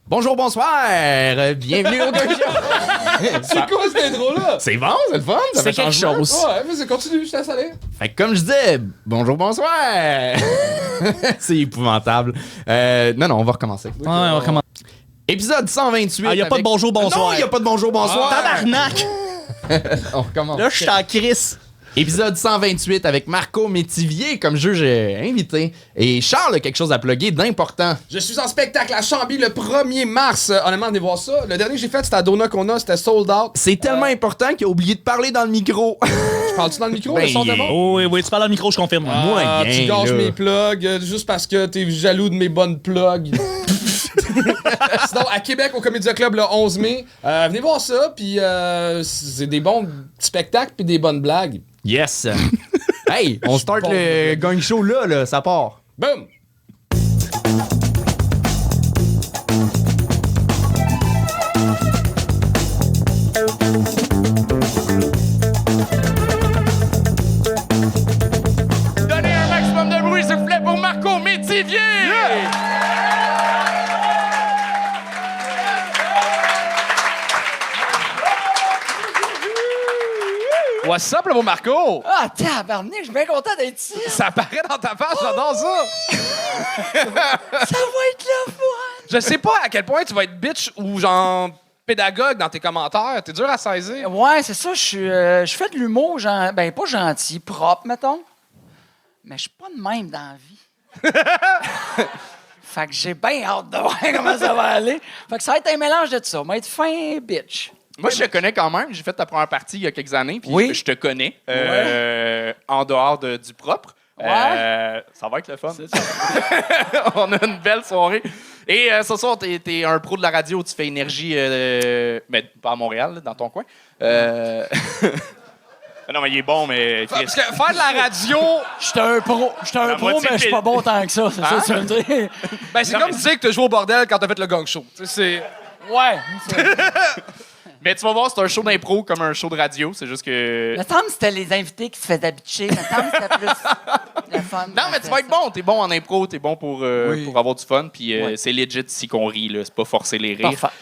Bonjour, bonsoir! Bienvenue au Gong Show! C'est quoi cette intro-là? C'est bon, c'est le fun, ça fait C'est quelque changement. chose. Ouais, vas-y, continue, je te laisse aller. Fait que comme je disais, bonjour, bonsoir! C'est épouvantable. Non, on va recommencer. Ouais, on recommence. Épisode 128. Ah, y a pas de bonjour, bonsoir. Non, il y a pas de bonjour, bonsoir. Tabarnak! On recommence. Là, je suis en crise. Épisode 128 avec Marco Métivier comme juge invité. Et Charles a quelque chose à plugger d'important. Je suis en spectacle à Chambly le 1er mars. Honnêtement, venez voir ça. Le dernier que j'ai fait, c'était à Dona Kona, c'était sold out. C'est tellement important qu'il a oublié de parler dans le micro. Parles-tu dans le micro? Ben, Le son de bon? Oh, oui, tu parles dans le micro, je confirme. Moyen, Tu gâches là. mes plugs juste parce que t'es jaloux de mes bonnes plugs. Sinon, à Québec, au Comédia Club, le 11 mai, venez voir ça, puis c'est des bons spectacles puis des bonnes blagues. Yes! Hey, on start Bon. le Gong Show là, ça part. Boom! Donnez un maximum de bruit, s'il vous plaît, pour Marco Métivier! What's up, le beau Marco? Ah, tabarnak, je suis bien content d'être ici. Ça paraît dans ta face, j'adore ça! Ça va être le fun. Je sais pas à quel point tu vas être bitch ou genre pédagogue dans tes commentaires. T'es dur à saisir. Ouais, c'est ça, je fais de l'humour, ben pas gentil, propre, mettons. Mais je suis pas de même dans la vie. Fait que j'ai bien hâte de voir comment ça va aller. Fait que ça va être un mélange de tout ça. Va être fin bitch. Moi, je te connais quand même. J'ai fait ta première partie il y a quelques années, puis Oui. je te connais en dehors du propre. Ouais. Ça va être le fun. On a une belle soirée. Et ce soir, t'es un pro de la radio. Tu fais énergie, mais pas à Montréal, là, dans ton coin. Non, mais il est bon, mais... Parce que faire de la radio, J'étais un pro, La mais moitié je suis pas bon tant que ça. C'est ça que tu veux me dire? ben c'est comme dire que t'as joué au bordel quand t'as fait le Gong Show. Tu sais, Ouais. Mais tu vas voir, c'est un show d'impro comme un show de radio. C'est juste que... Me semble que c'était les invités qui se faisaient bitcher. Me semble que c'était plus le fun. Non, mais tu vas être bon. T'es bon en impro. T'es bon pour avoir du fun. Puis Oui. c'est legit ici qu'on rit. Là. C'est pas forcer les rires. Parfait.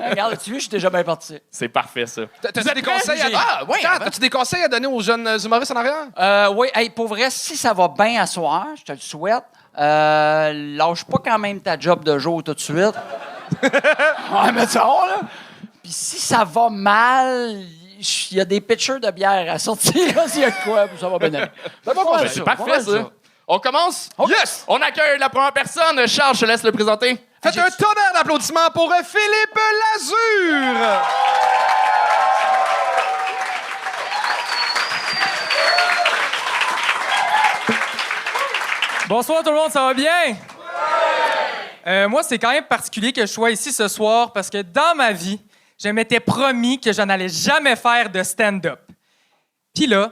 Regarde, tu vois, je suis déjà bien parti. C'est parfait, ça. t'as-tu des conseils à Ah, ouais, Attends, as-tu des conseils à donner aux jeunes humoristes en arrière? Oui, hey, pour vrai, si ça va bien à soir, je te le souhaite, lâche pas quand même ta job de jour tout de suite. Ouais, mais ça, là. Puis si ça va mal, il y a des pitchers de bière à sortir, là, s'il y a de quoi, puis ça va bien aller. C'est parfait, ça. On commence? Yes! On accueille la première personne. Charles, je te laisse le présenter. Faites un tonnerre d'applaudissements pour Philippe Lazure! Bonsoir tout le monde, ça va bien? Moi, c'est quand même particulier que je sois ici ce soir parce que dans ma vie, je m'étais promis que je n'allais jamais faire de stand-up. Puis là,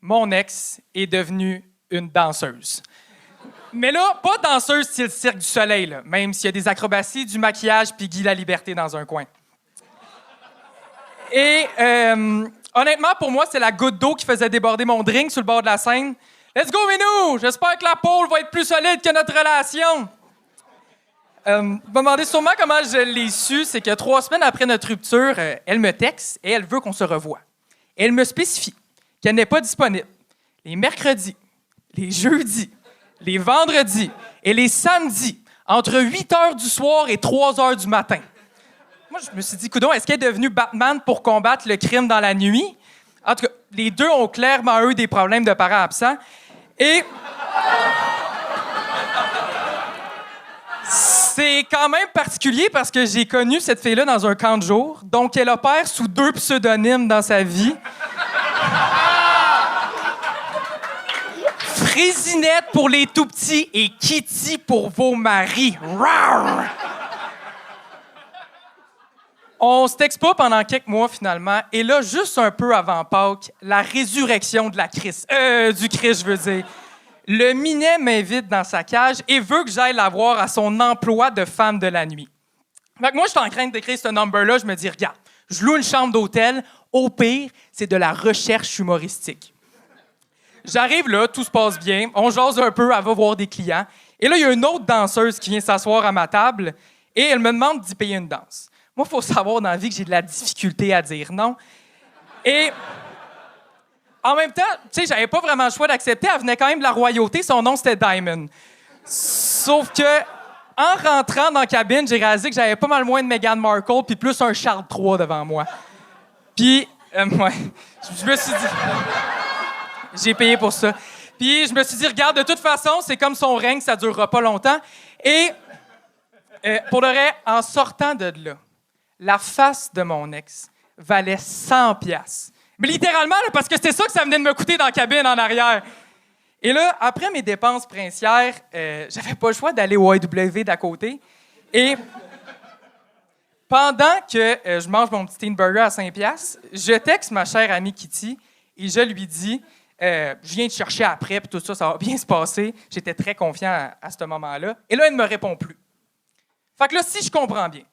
mon ex est devenue une danseuse. Mais là, pas danseuse style Cirque du Soleil, là, même s'il y a des acrobaties, du maquillage puis Guy la Liberté dans un coin. Et honnêtement, pour moi, c'est la goutte d'eau qui faisait déborder mon drink sur le bord de la scène. Let's go, Minou! J'espère que la pôle va être plus solide que notre relation. Vous me demandez sûrement comment je l'ai su. C'est que 3 semaines après notre rupture, elle me texte et elle veut qu'on se revoie. Elle me spécifie qu'elle n'est pas disponible les mercredis, les jeudis, les vendredis et les samedis entre 8 h du soir et 3 h du matin. Moi, je me suis dit, coudonc, est-ce qu'elle est devenue Batman pour combattre le crime dans la nuit? En tout cas, les deux ont clairement eu des problèmes de parents absents. Et c'est quand même particulier parce que j'ai connu cette fille-là dans un camp de jour, donc elle opère sous 2 pseudonymes dans sa vie. Frésinette pour les tout-petits et Kitty pour vos maris. Rawr! On se texte pas pendant quelques mois, finalement. Et là, juste un peu avant Pâques, la résurrection de la Christ. Du Christ, je veux dire. Le Minet m'invite dans sa cage et veut que j'aille la voir à son emploi de femme de la nuit. Fait que moi, je suis en train d'écrire ce number-là. Je me dis, regarde, je loue une chambre d'hôtel. Au pire, c'est de la recherche humoristique. J'arrive là, tout se passe bien. On jase un peu, elle va voir des clients. Et là, il y a une autre danseuse qui vient s'asseoir à ma table et elle me demande d'y payer une danse. Moi, il faut savoir dans la vie que j'ai de la difficulté à dire non. Et en même temps, tu sais, j'avais pas vraiment le choix d'accepter. Elle venait quand même de la royauté. Son nom, c'était Diamond. Sauf que, en rentrant dans la cabine, j'ai réalisé que j'avais pas mal moins de Meghan Markle puis plus un Charles III devant moi. Puis, ouais, je me suis dit... J'ai payé pour ça. Puis, je me suis dit, regarde, de toute façon, c'est comme son règne, ça durera pas longtemps. Et, pour le vrai, en sortant de là, la face de mon ex valait 100 $. Mais littéralement, là, parce que c'était ça que ça venait de me coûter dans la cabine en arrière. Et là, après mes dépenses princières, j'avais pas le choix d'aller au AEW d'à côté. Et pendant que je mange mon petit teen burger à 5 $, je texte ma chère amie Kitty et je lui dis je viens te chercher après, puis tout ça, ça va bien se passer. J'étais très confiant à ce moment-là. Et là, elle ne me répond plus. Fait que là, si je comprends bien,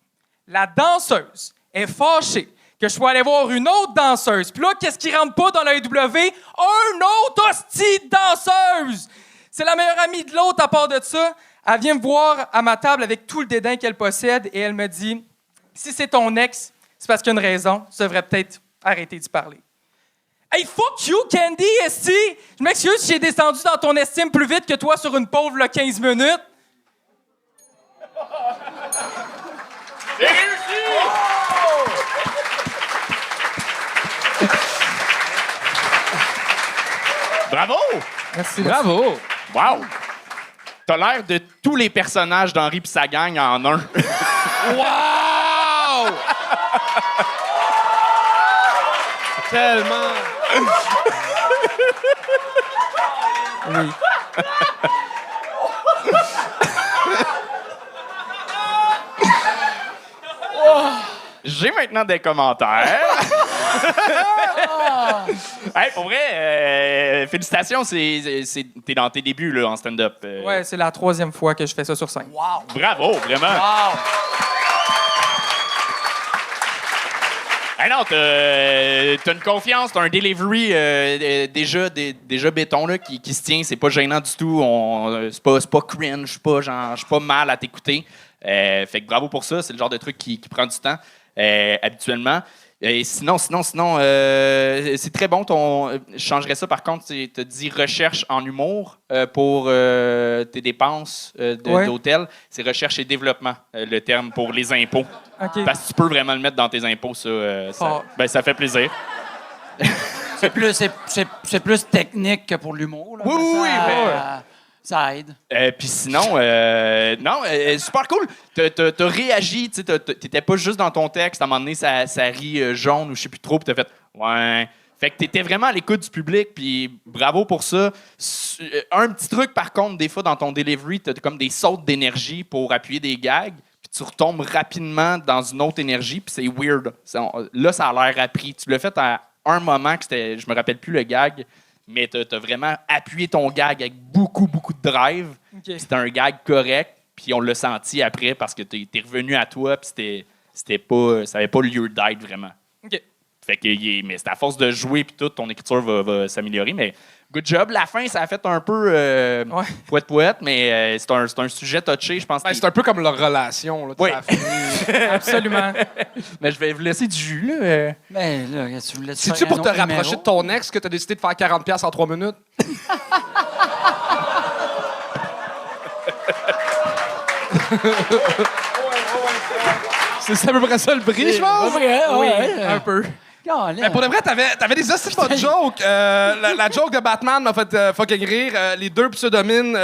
la danseuse est fâchée que je sois allé voir une autre danseuse. Puis là, qu'est-ce qui rentre pas dans la AEW? Un autre hostie de danseuse! C'est la meilleure amie de l'autre à part de ça. Elle vient me voir à ma table avec tout le dédain qu'elle possède et elle me dit « Si c'est ton ex, c'est parce qu'il y a une raison. Tu devrais peut-être arrêter d'y parler. » Hey, fuck you, Candy, esti! Je m'excuse si j'ai descendu dans ton estime plus vite que toi sur une pauvre là, 15 minutes. J'ai réussi! Bravo! Merci. Bravo! Wow! T'as l'air de tous les personnages d'Henri pis sa gang en un. Wow! Tellement! Oui. J'ai maintenant des commentaires. Hey, pour vrai, félicitations, t'es dans tes débuts là, en stand-up. Ouais, c'est la 3e fois que je fais ça sur scène. Bravo, vraiment. Hey non, t'as une confiance, t'as un delivery déjà béton là, qui se tient, c'est pas gênant du tout, c'est pas cringe, je suis pas mal à t'écouter. Fait que bravo pour ça, c'est le genre de truc qui prend du temps habituellement. Et sinon, c'est très bon. Je changerais ça, par contre, tu as dit recherche en humour pour tes dépenses d'hôtel. C'est recherche et développement, le terme pour les impôts. OK. Parce que tu peux vraiment le mettre dans tes impôts, ça fait plaisir. C'est plus technique que pour l'humour. Là, Oui, mais oui, ça aide. Puis sinon, super cool. T'as réagi, tu sais, t'étais pas juste dans ton texte. À un moment donné, ça rit jaune ou je sais plus trop, puis t'as fait « ouais ». Fait que t'étais vraiment à l'écoute du public, puis bravo pour ça. Un petit truc, par contre, des fois, dans ton delivery, t'as comme des sautes d'énergie pour appuyer des gags, puis tu retombes rapidement dans une autre énergie, puis c'est weird. Là, ça a l'air appris. Tu l'as fait à un moment que c'était, je me rappelle plus le gag, mais t'as vraiment appuyé ton gag avec beaucoup, beaucoup de drive. Okay. C'était un gag correct, puis on l'a senti après parce que t'es revenu à toi, puis ça avait pas lieu d'être vraiment. OK. Fait que, mais c'est à force de jouer, puis tout, ton écriture va s'améliorer. Mais good job. La fin, ça a fait un peu poète-poète, mais c'est un sujet touché, je pense. C'est un peu comme leur relation. Là, Oui. Absolument. Mais je vais vous laisser du jus, là. Mais là, tu voulais C'est-tu pour te rapprocher de ton ex que tu as décidé de faire 40$ en 3 minutes? C'est à peu près ça le prix, je pense? Oui, un peu. Mais pour de vrai, t'avais des hosties pas de jokes. La joke de Batman m'a fait fucking rire. Les deux pseudonymes,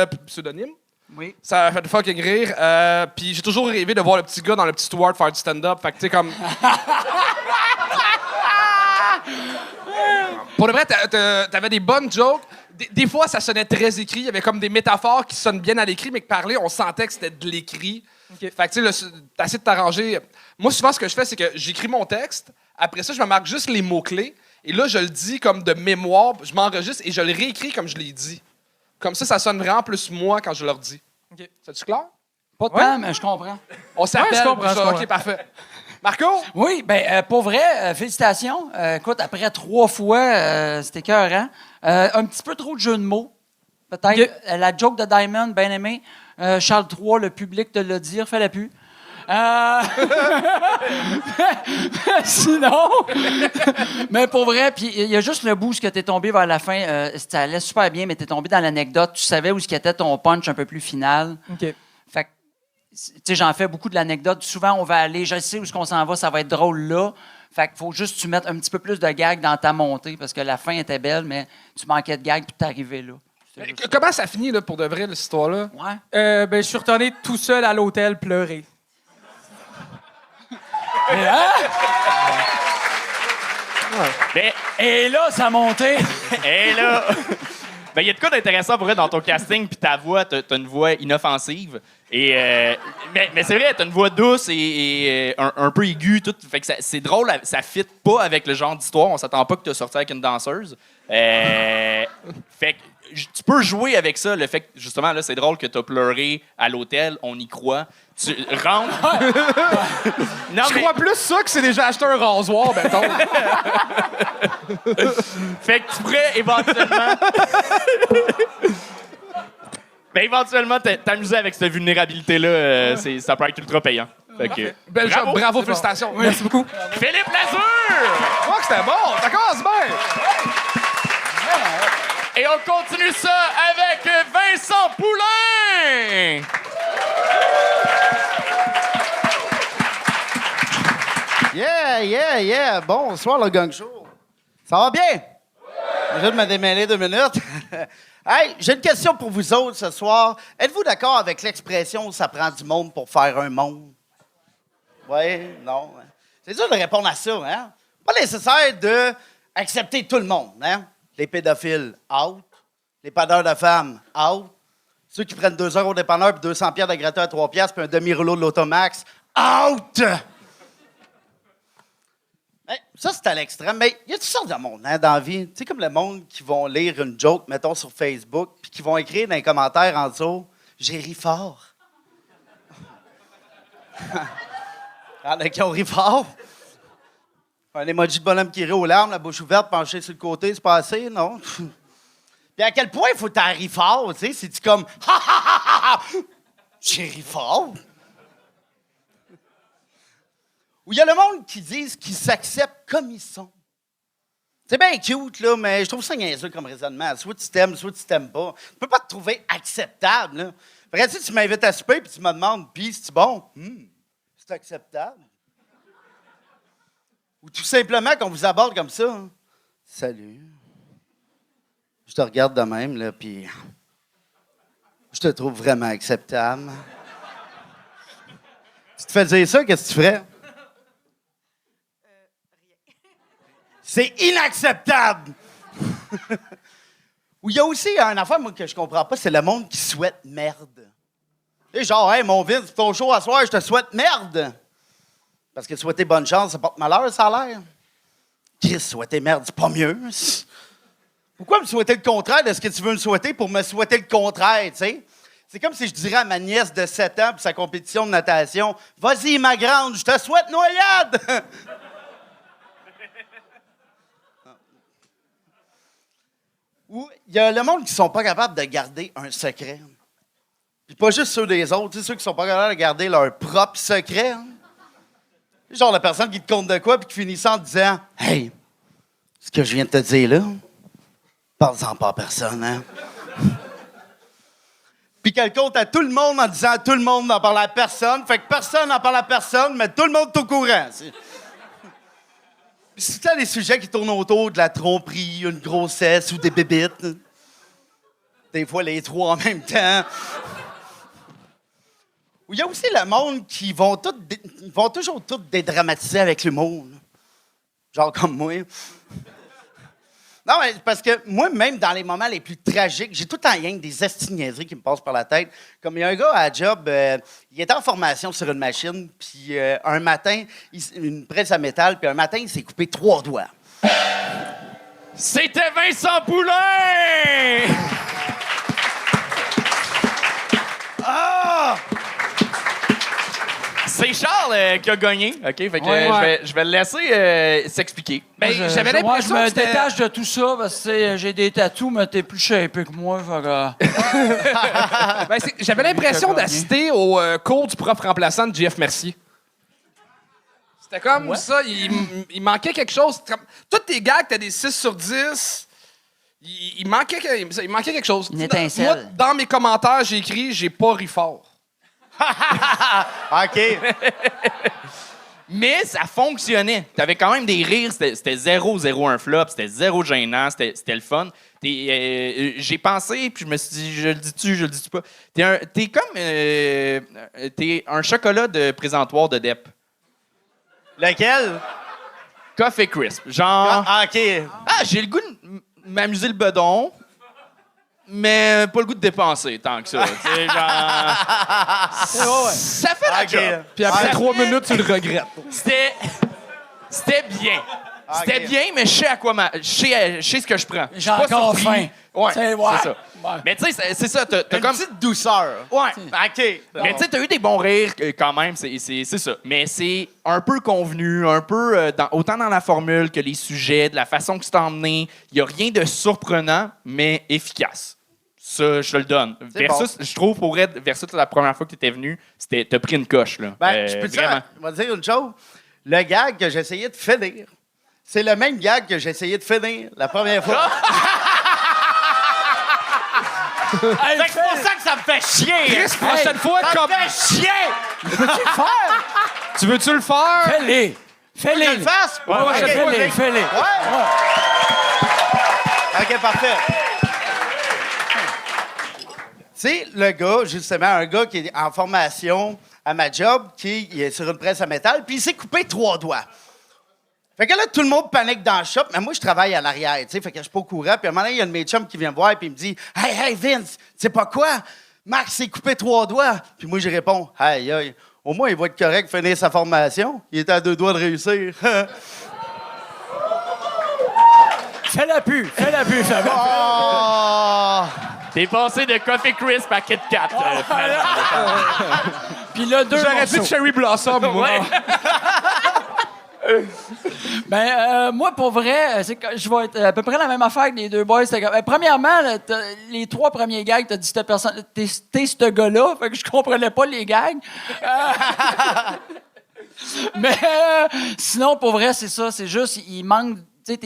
Oui. ça m'a fait fucking rire. Puis j'ai toujours rêvé de voir le petit gars dans le petit Stuart faire du stand-up. Fait que tu sais, comme. Pour de vrai, t'avais des bonnes jokes. Des fois, ça sonnait très écrit. Il y avait comme des métaphores qui sonnent bien à l'écrit, mais que parler, on sentait que c'était de l'écrit. Okay. Fait que tu sais, t'essaies de t'arranger. Moi, souvent, ce que je fais, c'est que j'écris mon texte. Après ça, je me marque juste les mots-clés. Et là, je le dis comme de mémoire. Je m'enregistre et je le réécris comme je l'ai dit. Comme ça sonne vraiment plus moi quand je leur dis. OK. C'est-tu clair? Pas tant, mais je comprends. On s'appelle. je comprends, puis je comprends. OK, parfait. Marco? Oui, bien, pour vrai, félicitations. Écoute, après 3 fois, c'était écœurant. Un petit peu trop de jeux de mots, peut-être. Ok. La joke de Diamond, bien aimé. Charles III, le public te l'a dit, refais la pu. Sinon, mais pour vrai, puis il y a juste le bout où t'es tombé vers la fin, ça allait super bien, mais t'es tombé dans l'anecdote, tu savais où était ton punch un peu plus final. OK. Fait que, tu sais, j'en fais beaucoup de l'anecdote. Souvent, on va aller, je sais où est-ce qu'on s'en va, ça va être drôle là. Fait qu'il faut juste que tu mettes un petit peu plus de gags dans ta montée, parce que la fin était belle, mais tu manquais de gags puis t'es arrivé là. Comment ça finit, là, pour de vrai, cette histoire-là? Ouais. Ben, je suis retourné tout seul à l'hôtel pleurer. Mais, Et là, ça montait. et là, ben, il y a de quoi d'intéressant pour vrai dans ton casting, puis ta voix, t'as une voix inoffensive. Et, mais c'est vrai, t'as une voix douce et un peu aiguë, tout. Fait que c'est drôle, ça fit pas avec le genre d'histoire. On s'attend pas que t'as sorti avec une danseuse. Fait que tu peux jouer avec ça, le fait que, justement, là, c'est drôle que t'as pleuré à l'hôtel, on y croit. Tu rentres. Non, Je crois plus ça que c'est déjà acheté un rasoir, mettons. Fait que tu pourrais éventuellement. Ben, éventuellement, t'amuser avec cette vulnérabilité-là, ça peut être ultra payant. Fait que, Bel job, bravo, félicitations. Merci beaucoup. Philippe Lazure! Je crois que c'était bon, ça commence bien. Et on continue ça avec Vincent Poulain! Yeah! Bonsoir, le gang show. Ça va bien? Oui! Déjà de me démêler 2 minutes. Hey, j'ai une question pour vous autres ce soir. Êtes-vous d'accord avec l'expression « ça prend du monde pour faire un monde » ? Oui? Non? C'est dur de répondre à ça, hein? Pas nécessaire d'accepter tout le monde, hein? Les pédophiles, out. Les panneurs de femmes, out. Ceux qui prennent 2 heures au dépanneur puis 200 piastres de gratter à 3 piastres puis un demi-rouleau de l'Automax, out! Hey, ça, c'est à l'extrême. Mais il y a toutes sortes de monde hein, dans la vie. Tu sais, comme le monde qui vont lire une joke, mettons, sur Facebook, puis qui vont écrire dans les commentaires en dessous « J'ai ri fort. » Il y en a qui ont ri fort. Un emoji de bonhomme qui rit aux larmes, la bouche ouverte, penché sur le côté, c'est pas assez, non? Puis à quel point il faut t'en rire fort, tu sais? C'est-tu comme « Ha, ha, ha, ha, ha! J'ai ri fort. » Ou il y a le monde qui disent qu'ils s'acceptent comme ils sont. C'est bien cute, là, mais je trouve ça niaiseux comme raisonnement. Soit tu t'aimes pas. Tu peux pas te trouver acceptable, là. Fait que, tu m'invites à souper puis tu me demandes, puis c'est bon? C'est acceptable. Ou tout simplement qu'on vous aborde comme ça. Hein. Salut. Je te regarde de même, là, puis je te trouve vraiment acceptable. Si tu te fais dire ça, qu'est-ce que tu ferais? C'est inacceptable! Ou il y a aussi une affaire, moi, que je comprends pas, c'est le monde qui souhaite merde. Tu sais, genre, hey, mon Vince, c'est ton show à soir, je te souhaite merde! Parce que souhaiter bonne chance, ça porte malheur, ça a l'air. Chris, souhaiter merde, c'est pas mieux. Pourquoi me souhaiter le contraire de ce que tu veux me souhaiter pour me souhaiter le contraire, tu sais? C'est comme si je dirais à ma nièce de 7 ans pour sa compétition de natation, « Vas-y, ma grande, je te souhaite noyade! » Ou il y a le monde qui sont pas capables de garder un secret. Puis pas juste ceux des autres, tu sais, ceux qui sont pas capables de garder leur propre secret. Hein? Genre la personne qui te compte de quoi puis qui finit ça en te disant « Hey, ce que je viens de te dire là, parle-en pas à personne, hein? » Puis qu'elle compte à tout le monde en disant à tout le monde n'en parle à personne. Fait que personne n'en parle à personne, mais tout le monde est au courant. C'est ça des sujets qui tournent autour de la tromperie, une grossesse ou des bébites. Des fois, les 3 en même temps. Il y a aussi le monde qui vont toujours tout dédramatiser avec l'humour. Genre comme moi. Non, mais parce que moi, même dans les moments les plus tragiques, j'ai tout le temps rien que des esti-niaiseries qui me passent par la tête. Comme il y a un gars à la job, il était en formation sur une machine, puis un matin, une presse à métal, puis un matin, il s'est coupé 3 doigts. C'était Vincent Poulain! C'est Charles qui a gagné. OK? Fait que Ouais. je vais le laisser s'expliquer. Ben, j'avais Moi, l'impression je que me c'était... détache de tout ça parce que tu sais, j'ai des tatous, mais t'es plus shapé que moi. Fait que... Ben, j'avais l'impression Lui qui a d'assister au cours du prof remplaçant de JF Mercier. C'était comme ça, il manquait quelque chose. Tous tes gags, t'as des 6 sur 10. Il manquait quelque chose. Une étincelle. Moi, dans mes commentaires, j'ai écrit « J'ai pas ri fort OK. ». Mais ça fonctionnait. T'avais quand même des rires. C'était 0 un flop. C'était 0 gênant. C'était le fun. J'ai pensé, puis je me suis dit, je le dis-tu pas. T'es comme... t'es un chocolat de présentoir de Dep. Lequel? Coffee Crisp. Genre... Ah, OK. j'ai le goût de m'amuser le bedon, mais pas le goût de dépenser tant que ça. Tu sais, genre... Ça fait la OK. job. Puis après Ouais. 3 minutes, tu le regrettes. C'était bien. C'était OK. bien, mais je sais à quoi je sais ce que je prends. Je suis J'ai pas encore surpris. faim. Ouais, C'est- c'est ça. Ouais. Mais tu sais, c'est ça. T'as Une comme... petite douceur. Ouais. OK. Mais tu sais, t'as eu des bons rires quand même, c'est ça. Mais c'est un peu convenu, un peu autant dans la formule que les sujets, de la façon que c'est emmené. Il n'y a rien de surprenant, mais efficace. Ça, je te le donne. C'est Versus, je trouve, pour être versus la première fois que tu étais venu, t'as pris une coche, là. Ben, je peux te vraiment. dire, on va te dire une chose. Le gag que j'essayais de finir, c'est le même gag que j'essayais de finir la première fois. Hey, Fait que c'est pour ça que ça me fait chier. Chris, prochaine fois, Ça comme... me fait chier. Tu veux-tu le faire? Fais-les! Que Fais-les! je le fasse? Ouais, OK. Fais-les! Fais-les! Ouais. OK, parfait. Tu sais, le gars, justement, un gars qui est en formation à ma job, qui est sur une presse à métal, puis il s'est coupé 3 doigts. Fait que là, tout le monde panique dans le shop, mais moi, je travaille à l'arrière, tu sais, fait que je suis pas au courant. Puis à un moment donné, il y a un de mes chums qui vient me voir, puis il me dit « Hey, Vince, tu sais pas quoi? Max s'est coupé 3 doigts. » Puis moi, je réponds « Aïe, aïe, au moins, il va être correct finir sa formation. Il est à 2 doigts de réussir. » Fais-la plus! Fais-la plus! Fais-la Oh! T'es passé de Coffee Crisp à Kit Kat. Puis là, 2 J'aurais dit morceaux. Cherry Blossom, moi. Ouais. Ben, moi, pour vrai, c'est que je vais être à peu près la même affaire que les 2 boys. Premièrement, là, les 3 premiers gags, t'as dit cette personne, t'es ce gars-là, fait que je comprenais pas les gags. Mais sinon, pour vrai, c'est ça. C'est juste, il manque, tu sais,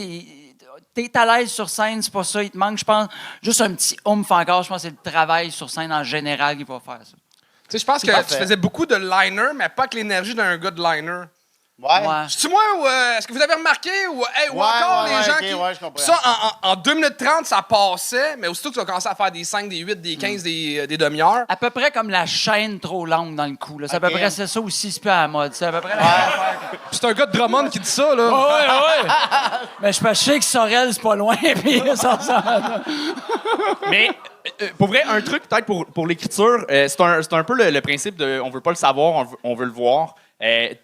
t'es à l'aise sur scène, c'est pas ça. Il te manque, je pense, juste un petit oomph encore. Je pense que c'est le travail sur scène en général qui va faire ça. Tu sais, je pense que Parfait. tu faisais beaucoup de liner, mais pas avec l'énergie d'un gars de liner. Ouais. Ouais. C'est-tu moi ou est-ce que vous avez remarqué ou encore les gens ok, qui. ouais, je comprends. Ça, en 2 minutes 30, ça passait, mais aussitôt que tu as commencé à faire des 5, des 8, des 15, des demi-heures. À peu près comme la chaîne trop longue dans le cou. Là. C'est à peu Ok. près c'est ça aussi, c'est plus à la mode. C'est à peu près la même affaire. C'est un gars de Drummond qui dit ça, là. Ouais. Mais je sais que Sorel, c'est pas loin, puis ça ressemble. Mais pour vrai, un truc peut-être pour l'écriture, c'est un peu le principe de on veut pas le savoir, on veut le voir.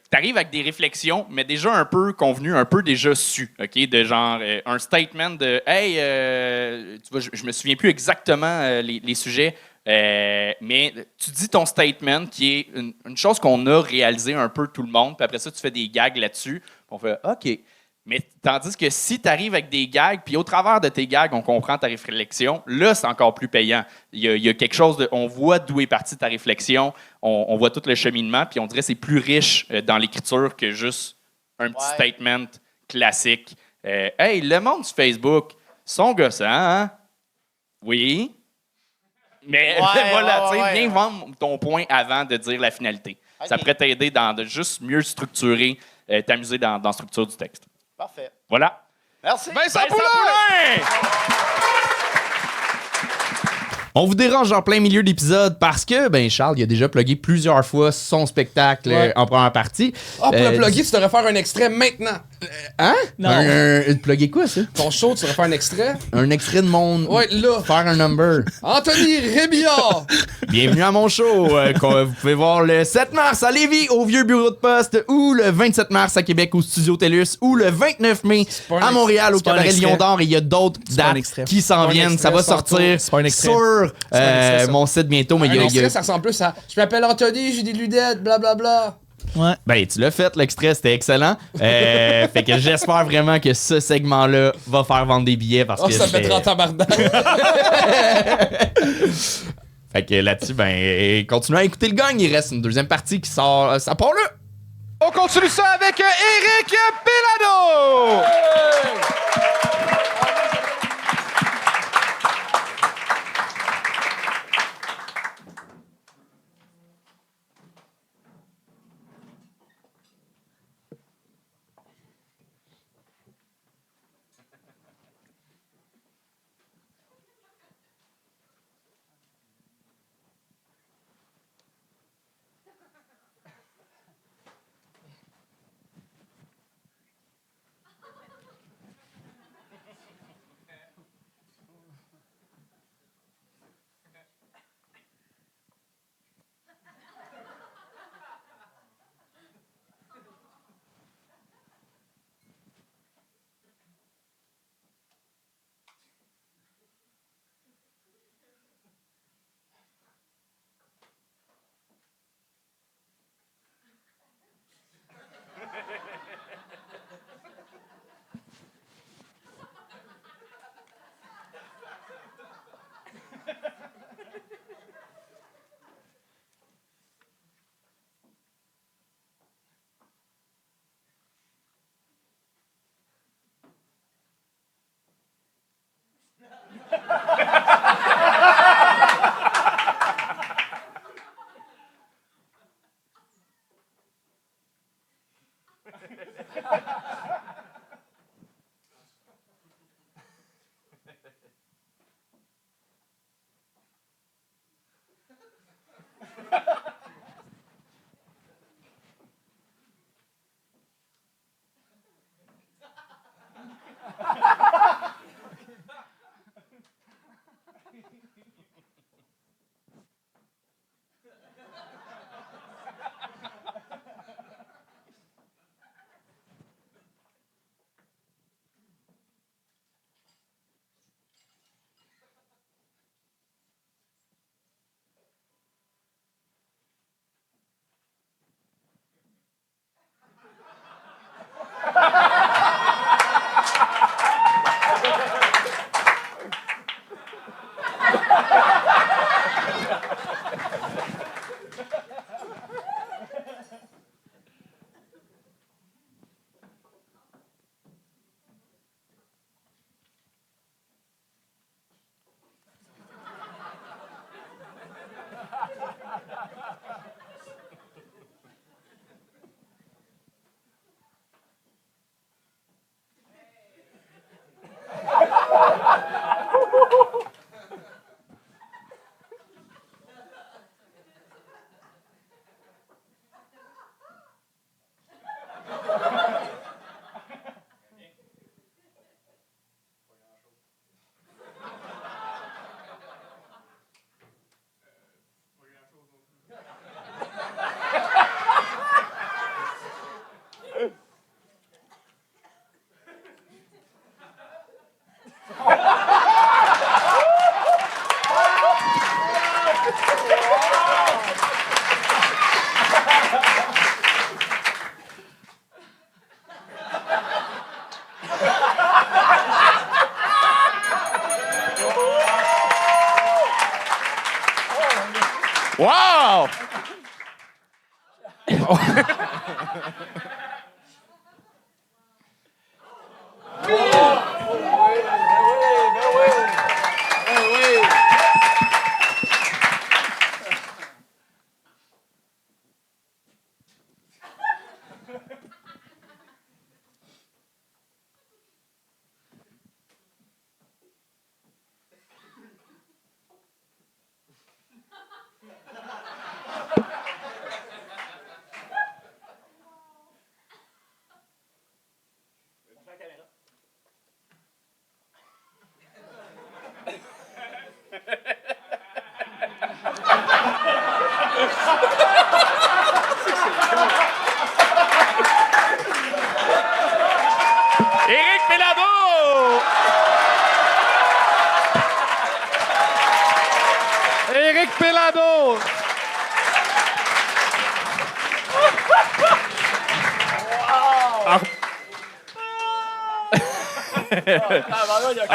T'arrives avec des réflexions, mais déjà un peu convenues, un peu déjà su, OK? De genre un statement de hey, tu vois, je me souviens plus exactement les sujets, mais tu dis ton statement qui est une chose qu'on a réalisé un peu tout le monde, puis après ça, tu fais des gags là-dessus, puis on fait OK. Mais tandis que si tu arrives avec des gags, puis au travers de tes gags, on comprend ta réflexion, là, c'est encore plus payant. Il y a quelque chose de... On voit d'où est partie ta réflexion, on voit tout le cheminement, puis on dirait que c'est plus riche dans l'écriture que juste un petit statement classique. Hey, le monde sur Facebook, sont gossants, hein? Oui. Mais voilà, tu sais, viens vendre ton point avant de dire la finalité. Ça pourrait t'aider de juste mieux structurer, t'amuser dans la structure du texte. Parfait. Voilà. Merci. Vincent Poulain! On vous dérange en plein milieu d'épisode parce que, ben, Charles, il a déjà plugué plusieurs fois son spectacle en première partie. Ah, pour le plugger, tu devrais faire un extrait maintenant. Hein? Non. Plugger quoi, ça? Ton show, tu devrais faire un extrait. Un extrait de mon... Ouais, là. Faire un number. Anthony Rébillard! Bienvenue à mon show, vous pouvez voir le 7 mars à Lévis, au Vieux Bureau de Poste, ou le 27 mars à Québec, au Studio TELUS, ou le 29 mai pas un à Montréal, au c'est pas un Cabaret extrait. Lion d'Or, et il y a d'autres pas un dates extrait. qui s'en C'est pas un viennent. Ça extrait, va tantôt. sortir C'est pas un extrait. sur pas un extrait, ça. mon site bientôt, mais Un il y a... extrait, ça ressemble plus à « Je m'appelle Anthony, j'ai des lunettes, blablabla. » Ouais. Ben, tu l'as fait, l'extrait, c'était excellent. Fait que j'espère vraiment que ce segment-là va faire vendre des billets parce Oh, que ça me c'était- mettra en tabarnak. Fait que là-dessus, ben, continuez à écouter le gang. Il reste une deuxième partie qui sort. Ça part là! On continue ça avec Éric Pelado! Wow!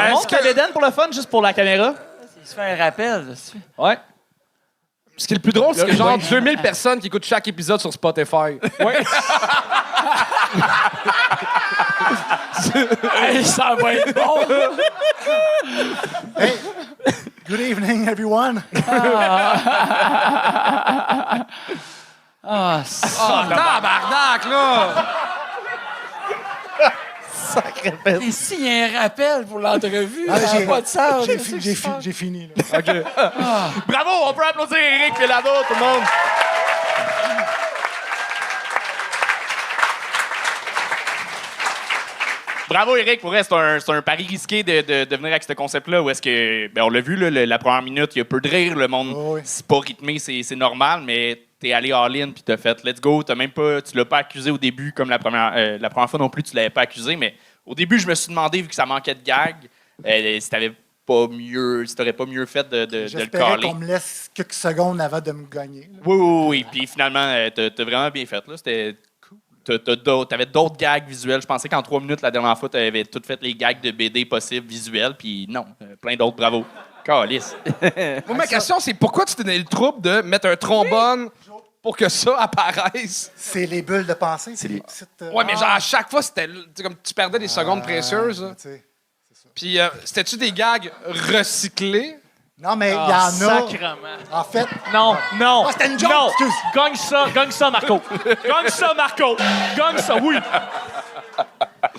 Montre que l'Éden pour le fun, juste pour la caméra. Il se fait un rappel. Là-dessus. Ouais. Ce qui est le plus drôle, c'est que genre 2000 personnes qui écoutent chaque épisode sur Spotify. Ouais. Hey, ça va être bon! Hey, good evening, everyone. Ah, Tabarnak, là! Et s'il y a un rappel pour l'entrevue, Ah, ça n'a pas de sens. J'ai fini. Là. Bravo, on peut applaudir Eric Pelado, tout le monde. Bravo, Eric. Pour vrai, c'est un pari risqué de venir avec ce concept-là où est-ce que, on l'a vu, là, la première minute, il y a peu de rire, le monde, Oh oui. c'est pas rythmé, c'est normal, mais t'es allé all-in puis t'as fait let's go. Tu l'as pas accusé au début comme la première fois non plus, tu l'avais pas accusé, mais au début, je me suis demandé, vu que ça manquait de gags, si t'aurais pas mieux fait de le J'espérais caler. qu'on me laisse quelques secondes avant de me gagner. Là. Oui. Puis finalement, t'as vraiment bien fait. Là. C'était cool. T'avais d'autres gags visuels. Je pensais qu'en 3 minutes, la dernière fois, t'avais tout fait les gags de BD possibles visuels. Puis non, plein d'autres. Bravo. Calice. Moi, ma question, c'est pourquoi tu t'es donné le trouble de mettre un trombone pour que ça apparaisse? C'est les bulles de pensée. C'est les petites. Ouais, mais genre, à chaque fois, c'était comme tu perdais des secondes précieuses. Là. tu sais. Puis, c'était-tu des gags recyclés? Non, mais il y en a. Sacrement. En fait, Non. Ah, c'était une joke, Non. excuse. Gagne ça, Marco. Gagne ça, Marco. Gagne ça, oui.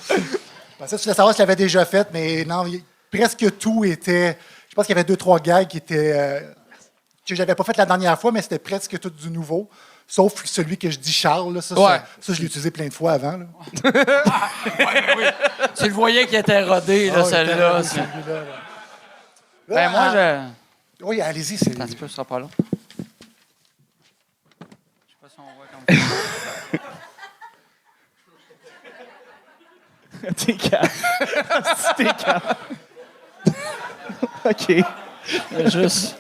je pensais que tu voulais savoir si je l'avais déjà fait, mais non, presque tout était. Je pense qu'il y avait 2-3 gags qui étaient. Que j'avais pas fait la dernière fois, mais c'était presque tout du nouveau. Sauf celui que je dis Charles. Là, ça, je l'ai utilisé plein de fois avant. Là. Tu le voyais qu'il était rodé, là, Ah, celle-là. il était rodé, celui-là, là. Ben, moi, Oui, allez-y. C'est... Ça se peut, ce sera pas long. Je sais pas si on voit comme ça. T'es calme. T'es calme. OK. Juste.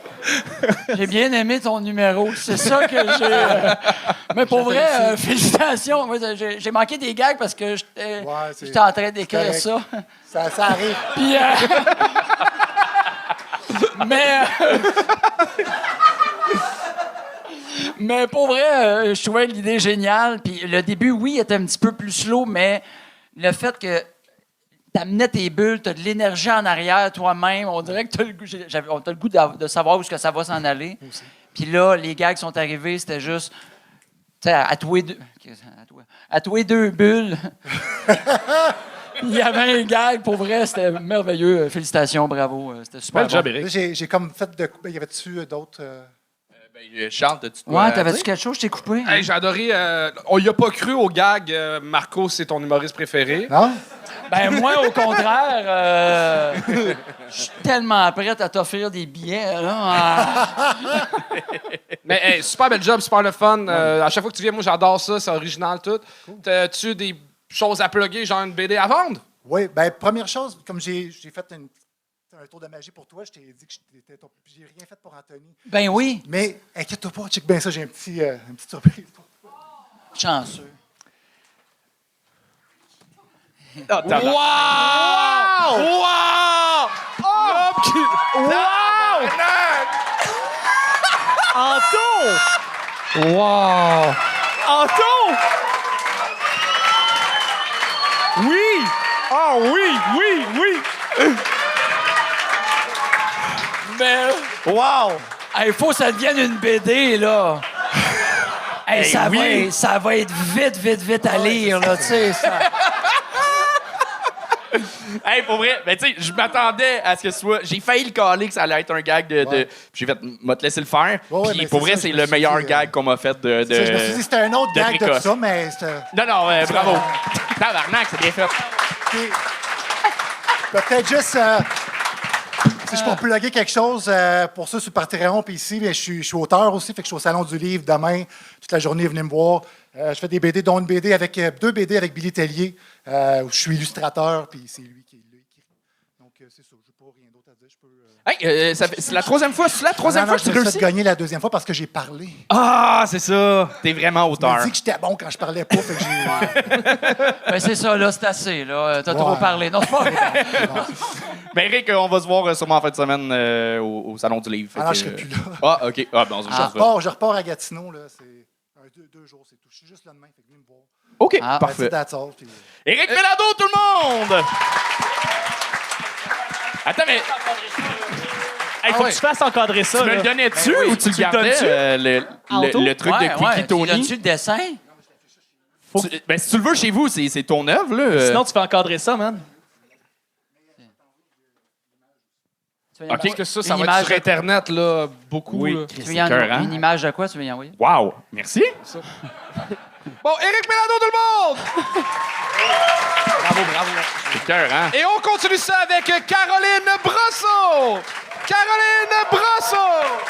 J'ai bien aimé ton numéro. C'est ça que j'ai. Mais pour vrai, félicitations. Moi, j'ai manqué des gags parce que j'étais en train d'écrire ça. Ça arrive. Puis, mais pour vrai, je trouvais l'idée géniale. Puis le début, oui, était un petit peu plus slow, mais le fait que t'amenais tes bulles, t'as de l'énergie en arrière toi-même, on dirait que t'as le goût, on a le goût de savoir où est-ce que ça va s'en aller. Puis là, les gags sont arrivés, c'était juste, tu sais, à tous les deux bulles. Il y avait un gag, pour vrai, c'était merveilleux. Félicitations, bravo, c'était super Bel bon. job, Eric. Là, j'ai comme fait de. Y avait-tu d'autres. Charles, t'as-tu de Ouais, t'avais-tu quelque chose? Je t'ai coupé. Hey, j'ai adoré. On y a pas cru au gag. Marco, c'est ton humoriste préféré. Non? Ben moi, au contraire, je suis tellement prête à t'offrir des billets. Là. Mais hey, super bel job, super le fun. À chaque fois que tu viens, moi, j'adore ça. C'est original tout. T'as-tu des choses à plugger, genre une BD à vendre? Oui, ben première chose, comme j'ai fait un tour de magie pour toi, je t'ai dit que j'ai rien fait pour Anthony. Ben oui, Mais inquiète-toi pas, check bien ça, j'ai une petite surprise pour toi. chanceux. Wow! Wow! Anto! Wow! Anto! Oui! Ah oui! Mais Wow! il faut que ça devienne une BD, là. Hey, ça va être vite à lire, là, tu sais. Ça. Hey, pour vrai, ben, tu sais, je m'attendais à ce que ce soit. J'ai failli le caler que ça allait être un gag de. Puis j'ai fait, m'a te laissé le faire. Ouais, Puis mais pour c'est vrai, ça, c'est je me le suis meilleur dit, gag qu'on m'a fait de. Je me suis dit c'était un autre de gag de précoce. ça, mais c'était. Non, bravo. Tabarnak, c'est bien fait. Puis, peut-être juste. Si je peux plugger quelque chose pour ça sur Patreon, puis ici, bien, je suis auteur aussi, fait que je suis au Salon du Livre demain, toute la journée, venez me voir. Je fais des BD, dont une BD avec 2 BD avec Billy Tellier, où je suis illustrateur, puis c'est lui qui l'a écrit. Donc, c'est ça. Je n'ai pas rien d'autre à dire. Je peux, Hey, c'est la troisième fois, que tu je me suis réussis? fait gagner la deuxième fois parce que j'ai parlé. Ah, c'est ça. T'es vraiment Je me auteur. dit que j'étais bon quand je parlais pas, fait que j'ai... Ben, c'est ça, là, c'est assez. Là. T'as trop Ouais. parlé. Non, c'est pas vrai. Ben, Eric, on va se voir sûrement en fin de semaine au Salon du Livre. Fait Ah non, que, je serai plus là. Ah, OK. Ah, ben, on se Je repars à Gatineau, là. C'est deux jours, c'est tout. Je suis juste là demain, fait que venez me voir. OK, Ah. parfait. That's all, puis, Éric Pelado, tout le monde! Attends, mais Hey, faut que tu fasses encadrer ça. tu me là. le donnais-tu Ben oui. ou tu le Tu le gardais, donnes-tu? le truc de Quickie Tu Tony? as-tu le dessin? Ben, si tu le veux chez vous, c'est ton œuvre, là. Sinon, tu fais encadrer ça, man. Tu veux OK. Parce que ça Une va être image sur Internet, là, beaucoup. Oui. là. Tu veux C'est y en- écœurant. une image de quoi tu veux y envoyer? Wow! Merci. Bon, Éric Pelado, tout le monde! C'est écœurant. Et on continue ça avec Caroline Brosseau! Caroline Brosseau!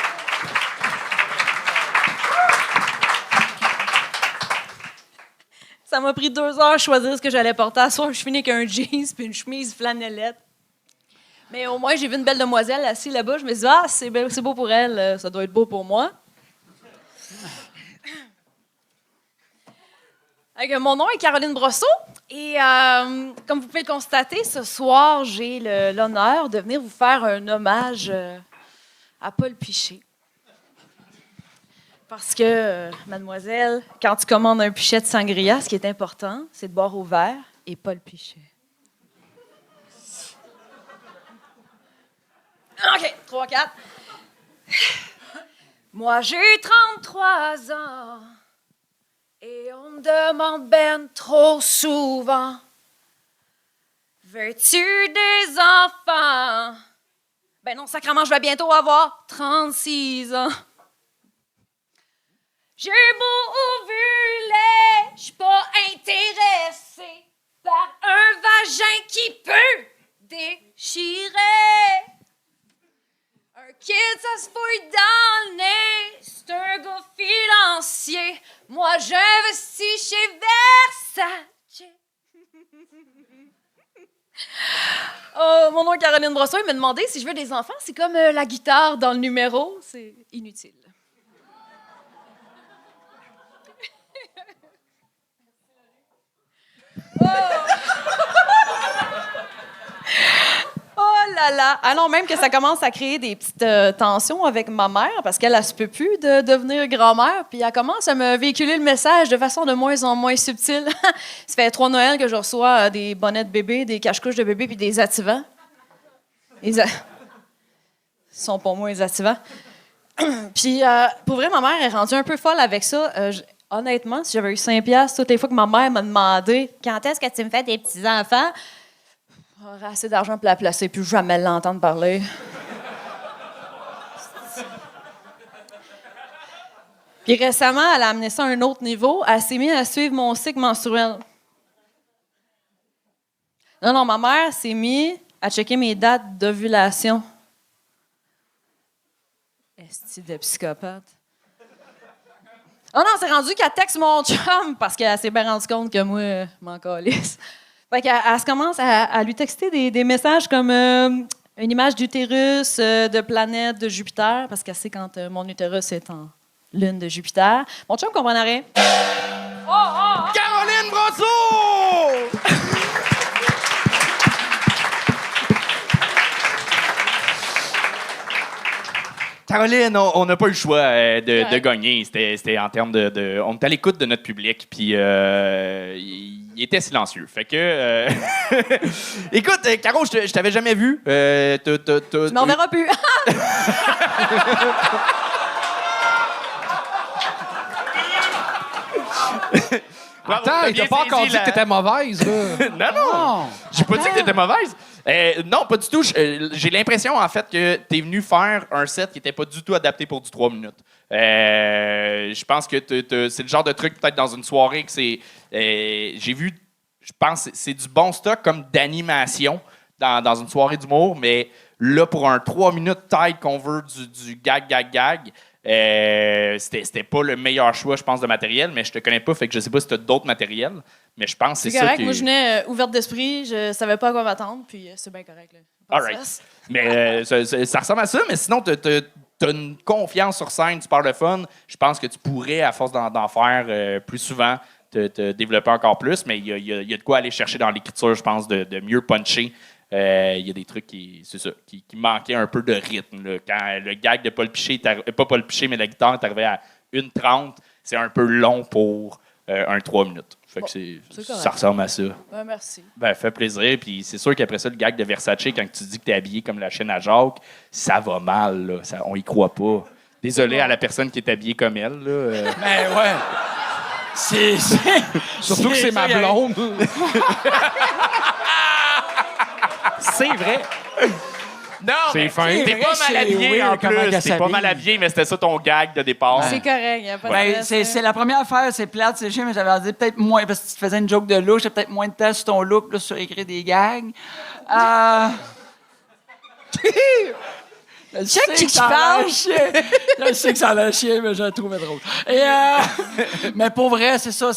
Ça m'a pris 2 heures à choisir ce que j'allais porter. À soir, je finis avec un jeans puis une chemise flanellette. Mais au moins, j'ai vu une belle demoiselle assise là-bas. Je me suis dit, c'est beau pour elle, ça doit être beau pour moi. Mon nom est Caroline Brosseau. Et comme vous pouvez le constater, ce soir, j'ai l'honneur de venir vous faire un hommage à Paul Piché. Parce que, mademoiselle, quand tu commandes un pichet de sangria, ce qui est important, c'est de boire au verre et pas le pichet. OK, 3, 4. Moi, j'ai 33 ans et on me demande ben trop souvent, veux-tu des enfants? Ben non, sacrément, je vais bientôt avoir 36 ans. J'ai beau ovuler, je suis pas intéressée par un vagin qui peut déchirer. Un kid, ça se fouille dans le nez, c'est un gars financier. Moi, j'investis chez Versace. Mon nom est Caroline Brosseau. Il m'a demandé si je veux des enfants. C'est comme la guitare dans le numéro. C'est inutile. Oh là là! Ah non, même que ça commence à créer des petites tensions avec ma mère parce qu'elle, elle se peut plus de devenir grand-mère. Puis elle commence à me véhiculer le message de façon de moins en moins subtile. Ça fait 3 Noëls que je reçois des bonnets de bébé, des cache-couches de bébé puis des activants. Ils sont pour moi les activants. Puis pour vrai, ma mère est rendue un peu folle avec ça. Honnêtement, si j'avais eu 5 piastres toutes les fois que ma mère m'a demandé « Quand est-ce que tu me fais des petits-enfants? » J'aurais assez d'argent pour la placer, puis jamais l'entendre parler. Puis récemment, elle a amené ça à un autre niveau. Elle s'est mise à suivre mon cycle menstruel. Non, ma mère s'est mise à checker mes dates d'ovulation. Est-ce de psychopathe? Oh non, c'est rendu qu'elle texte mon chum parce qu'elle s'est bien rendue compte que moi, je m'en calisse. Fait qu'elle se commence à lui texter des messages comme une image d'utérus, de planète, de Jupiter, parce qu'elle sait quand mon utérus est en lune de Jupiter. Mon chum comprend rien. Caroline Brosseau! Caroline, on n'a pas eu le choix de gagner. C'était en termes de. On était à l'écoute de notre public, puis il était silencieux. Fait que. Écoute, Caro, je t'avais jamais vu. Tu m'en verras plus. Attends, il t'a pas encore dit que t'étais mauvaise, là. Non! J'ai pas dit que t'étais mauvaise. Non, pas du tout. J'ai l'impression, en fait, que t'es venu faire un set qui était pas du tout adapté pour du 3 minutes. Je pense que c'est le genre de truc, peut-être, dans une soirée que c'est... j'ai vu... Je pense que c'est du bon stock comme d'animation dans une soirée d'humour, mais là, pour un 3 minutes tête qu'on veut du gag, c'était pas le meilleur choix, je pense, de matériel, mais je te connais pas, fait que je sais pas si t'as d'autres matériels, mais je pense que c'est ça correct. qui... Moi, je venais ouverte d'esprit. Je savais pas à quoi m'attendre, puis c'est bien correct. Là. All right. Mais ça ressemble à ça, mais sinon, t'as une confiance sur scène, tu parles de fun. Je pense que tu pourrais, à force d'en faire plus souvent, te développer encore plus, mais il y a de quoi aller chercher dans l'écriture, je pense, de mieux puncher. Il y a des trucs qui manquaient un peu de rythme. Là. Quand le gag de Paul Piché, pas Paul Piché, mais la guitare est arrivé à 1:30, c'est un peu long pour un 3 minutes. Fait que ça ressemble à ça. Ben, merci. Ben, fait plaisir. Puis c'est sûr qu'après ça, le gag de Versace, quand tu dis que t'es habillé comme la chaîne à Jacques, ça va mal. Là. On y croit pas. Désolé à la personne qui est habillée comme elle. Là. Mais ouais. Surtout que c'est ma blonde. C'est vrai. Non, C'est fin. T'es pas mal habillé en comment plus. qu'elle T'es pas s'habille. mal habillé, mais c'était ça ton gag de départ. C'est correct, il n'y a pas de Ben, stress, c'est la première affaire, c'est plate, c'est chiant, mais j'avais dit peut-être moins, parce que tu te faisais une joke de look, j'ai peut-être moins de temps sur ton look, là, sur écrire des gags. Je sais qui que ça a parle. l'air chier. Je sais que ça a l'air chier, mais je la trouvais drôle. Et, mais pour vrai, c'est ça.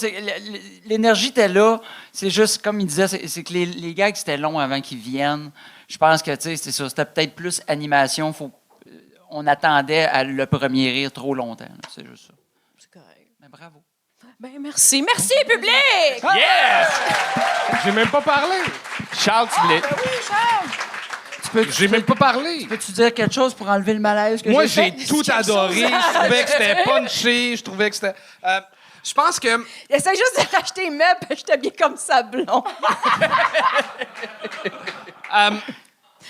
L'énergie était là. C'est juste, comme il disait, c'est que les gags, c'était long avant qu'ils viennent. Je pense que, tu sais, c'est ça. C'était peut-être plus animation. On attendait le premier rire trop longtemps. Là. C'est juste ça. C'est correct. Mais bravo. Ben, merci. Merci, public! Yes! J'ai même pas parlé. Charles, tu voulais... J'ai même pas parlé. Peux-tu dire quelque chose pour enlever le malaise que Moi, j'ai j'ai fait? tout adoré. Je trouvais que c'était punché. Je trouvais que c'était... je pense que... Essaye juste de racheter les meubles, puis je t'habille comme Sablon.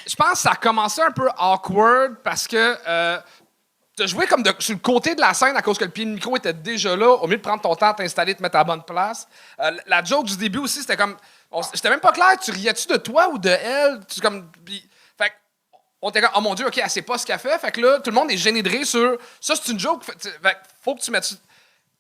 Je pense que ça a commencé un peu awkward parce que tu as joué comme sur le côté de la scène à cause que le pied de micro était déjà là. Au lieu de prendre ton temps à t'installer, te mettre à la bonne place. La joke du début aussi, c'était comme... J'étais même pas clair. Tu riais-tu de toi ou de elle? Fait que on était comme, oh mon Dieu, OK, elle sait pas ce qu'elle fait. Fait que là, tout le monde est gêné de rire sur... Ça, c'est une joke. Fait que faut que tu mettes...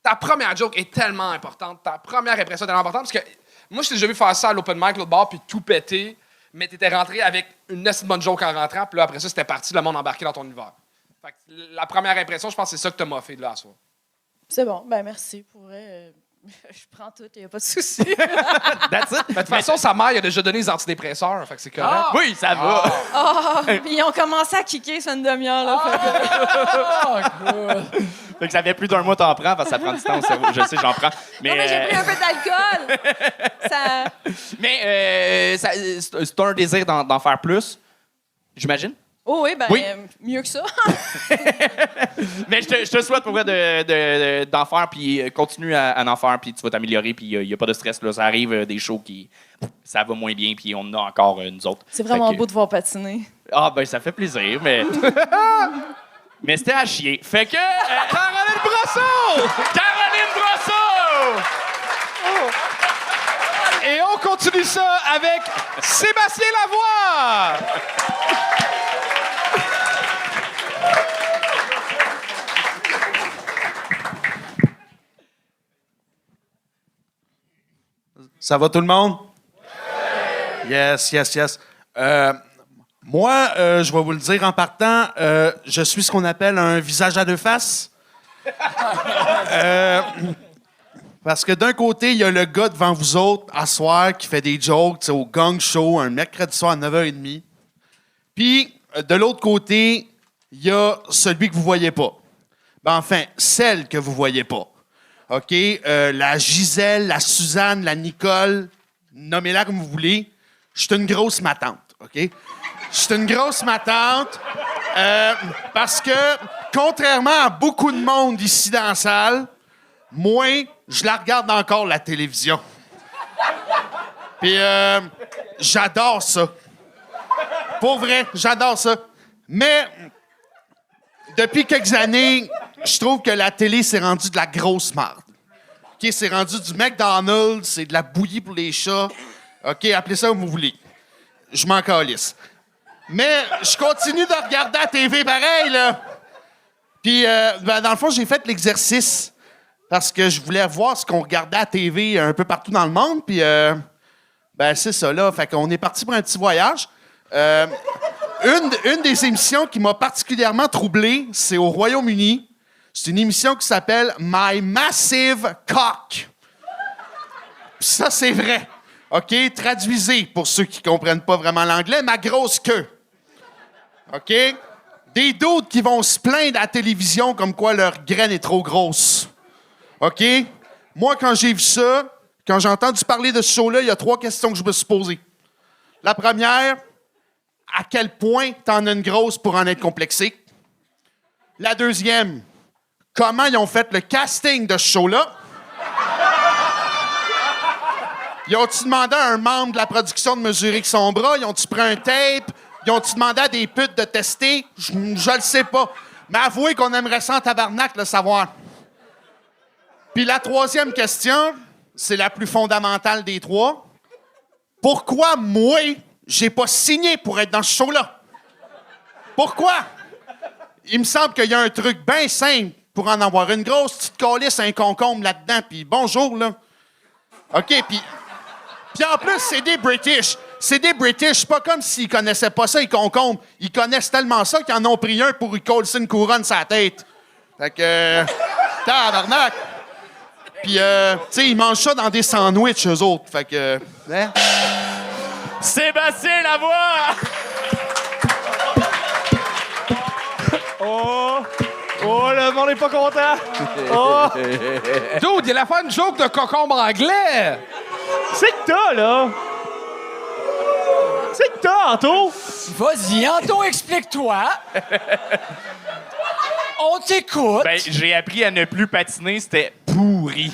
Ta première joke est tellement importante. Ta première impression est tellement importante parce que moi, je t'ai déjà vu faire ça à l'open mic, l'autre bar, puis tout péter. Mais t'étais rentré avec une assez bonne joke en rentrant, puis là, après ça, c'était parti, le monde embarqué dans ton univers. Fait que la première impression, je pense que c'est ça que t'as moffé de là à soi. C'est bon. Ben, merci. Pour vrai, je prends tout, il n'y a pas de souci. That's it. De toute façon, sa mère, il a déjà donné les antidépresseurs, fait que c'est correct. Oui, ça va. Puis ils ont commencé à kicker sur une demi-heure. Là, Fait que ça fait plus d'un mois t'en prends, parce que ça prend du temps au cerveau. Je sais, j'en prends. Mais, Non, mais j'ai pris un peu d'alcool. Ça... mais c'est un désir d'en faire plus, j'imagine. Oh oui, ben Oui. mieux que ça. Mais je te souhaite pour vrai d'en faire, puis continue à en faire, puis tu vas t'améliorer, puis il n'y a pas de stress. Là. Ça arrive des shows qui... Ça va moins bien, puis on en a encore nous autres. C'est vraiment Fait que- beau de voir patiner. Ah, ben ça fait plaisir, mais... mais c'était à chier. Fait que... Caroline Brosseau! Caroline Brosseau! Et on continue ça avec Sébastien Lavoie! Ça va tout le monde? Yes, yes, yes. Moi, je vais vous le dire en partant, je suis ce qu'on appelle un visage à deux faces. Parce que d'un côté, il y a le gars devant vous autres, à soir, qui fait des jokes au gang show, un mercredi soir à 9h30. Puis, de l'autre côté, il y a celui que vous voyez pas. Ben, enfin, celle que vous voyez pas. OK? La Gisèle, la Suzanne, la Nicole, nommez-la comme vous voulez. Je suis une grosse matante, OK? Je suis une grosse matante parce que, contrairement à beaucoup de monde ici dans la salle, moi, je la regarde encore, la télévision. Puis, j'adore ça. Pour vrai, j'adore ça. Mais, depuis quelques années, je trouve que la télé s'est rendue de la grosse marde. OK, c'est rendu du McDonald's, c'est de la bouillie pour les chats. OK, appelez ça comme vous voulez. Je m'en calisse. Mais je continue de regarder la TV pareil, là. Puis, dans le fond, j'ai fait l'exercice parce que je voulais voir ce qu'on regardait à la TV un peu partout dans le monde. Puis, c'est ça, là. Fait qu'on est parti pour un petit voyage. Une des émissions qui m'a particulièrement troublé, c'est au Royaume-Uni. C'est une émission qui s'appelle My Massive Cock. Puis ça, c'est vrai. OK? Traduisez pour ceux qui comprennent pas vraiment l'anglais. Ma grosse queue. OK? Des d'autres qui vont se plaindre à la télévision comme quoi leur graine est trop grosse. OK? Moi, quand j'ai vu ça, quand j'ai entendu parler de ce show-là, il y a 3 questions que je me suis posées. La première, à quel point t'en as une grosse pour en être complexé? La deuxième, comment ils ont fait le casting de ce show-là? Ils ont-tu demandé à un membre de la production de mesurer que son bras? Ils ont-tu pris un tape? Ils ont-tu demandé à des putes de tester? Je le sais pas. Mais avouez qu'on aimerait ça en tabarnak le savoir. Puis la troisième question, c'est la plus fondamentale des 3. Pourquoi moi, j'ai pas signé pour être dans ce show-là? Pourquoi? Il me semble qu'il y a un truc bien simple pour en avoir une grosse petite calisse, un concombre là-dedans, puis bonjour, là. OK, puis en plus, c'est des British. C'est des British. Pas comme s'ils connaissaient pas ça, les concombres. Ils connaissent tellement ça qu'ils en ont pris un pour y coller une couronne sur la tête. Fait que... tabarnak! Puis, tu sais, ils mangent ça dans des sandwichs, eux autres. Fait que... hein? Sébastien Lavoie! Oh! Oh, le monde est pas content! Oh! Dude, il a fait une joke de concombre anglais! C'est que t'as, là? C'est que t'as, Anto? Vas-y, Anto, explique-toi. On t'écoute. Ben, j'ai appris à ne plus patiner, c'était pourri.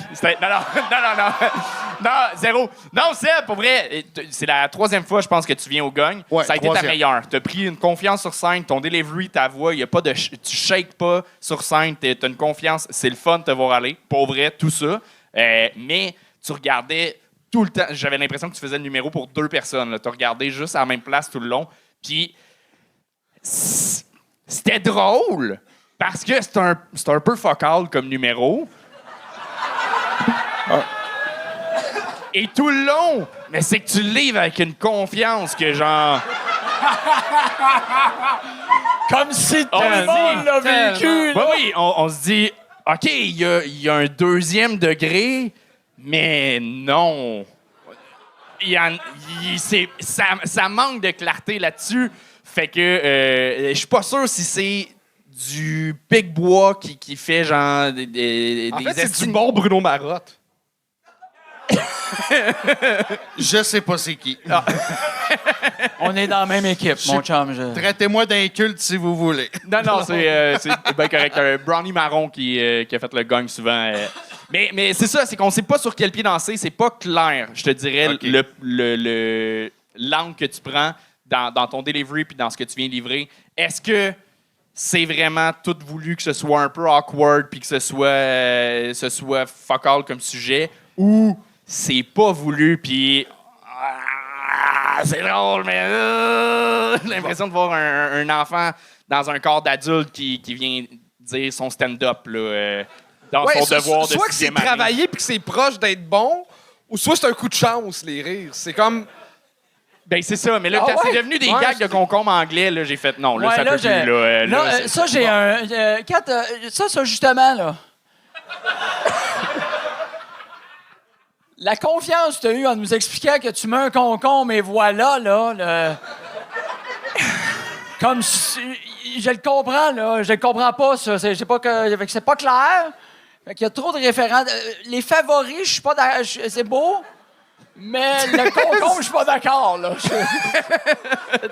Non, zéro. Non, Seb, pour vrai, c'est la 3e fois, je pense, que tu viens au Gagne. Ouais, ça a été ta 3e. meilleure. T'as pris une confiance sur scène, ton delivery, ta voix, y a pas de tu shakes pas sur scène, t'as une confiance, c'est le fun de te voir aller. Pour vrai, tout ça. Mais tu regardais tout le temps. J'avais l'impression que tu faisais le numéro pour 2 personnes. Tu regardais juste à la même place tout le long. Puis c'était drôle. Parce que c'est un peu focal comme numéro. Et tout le long, mais c'est que tu le livres avec une confiance que genre... Comme si tout On le le monde dit. l'a vécu. Oui, oui, on se dit, OK, il y a un 2e degré, mais non. Ça manque de clarté là-dessus. Fait que je suis pas sûr si c'est du Pic-Bois qui fait genre des En fait, c'est estimes- du bon Bruno Marotte. Je sais pas c'est qui. On est dans la même équipe, mon chum. Traitez-moi d'inculte si vous voulez. Non, c'est bien correct. Brownie Marron qui a fait le gang souvent. Mais c'est ça, c'est qu'on sait pas sur quel pied danser. C'est pas clair, je te dirais, Ok. le l'angle que tu prends dans ton delivery puis dans ce que tu viens livrer. Est-ce que c'est vraiment tout voulu que ce soit un peu awkward puis que ce soit fuck all comme sujet, ou c'est pas voulu puis c'est drôle, mais j'ai l'impression de voir un enfant dans un corps d'adulte qui vient dire son stand-up là, dans son devoir de soit que c'est sixième année. travaillé puis que c'est proche d'être bon, ou soit c'est un coup de chance, les rires. C'est comme... Ben c'est ça, mais là, Ah quand ouais? c'est devenu des Ouais, gags de concombre anglais, là, j'ai fait non, là, Ouais, ça là, peut plus, là. là, c'est- ça, j'ai un... Kat, ça, justement, là... La confiance que tu as eue en nous expliquant que tu mets un concombre et voilà, là, comme si... Je le comprends, là. Je le comprends pas, ça. C'est pas que... C'est pas clair. Fait qu'il y a trop de référents. Les favoris, je suis pas d'accord. C'est beau. Mais le concombre, je suis pas d'accord, là.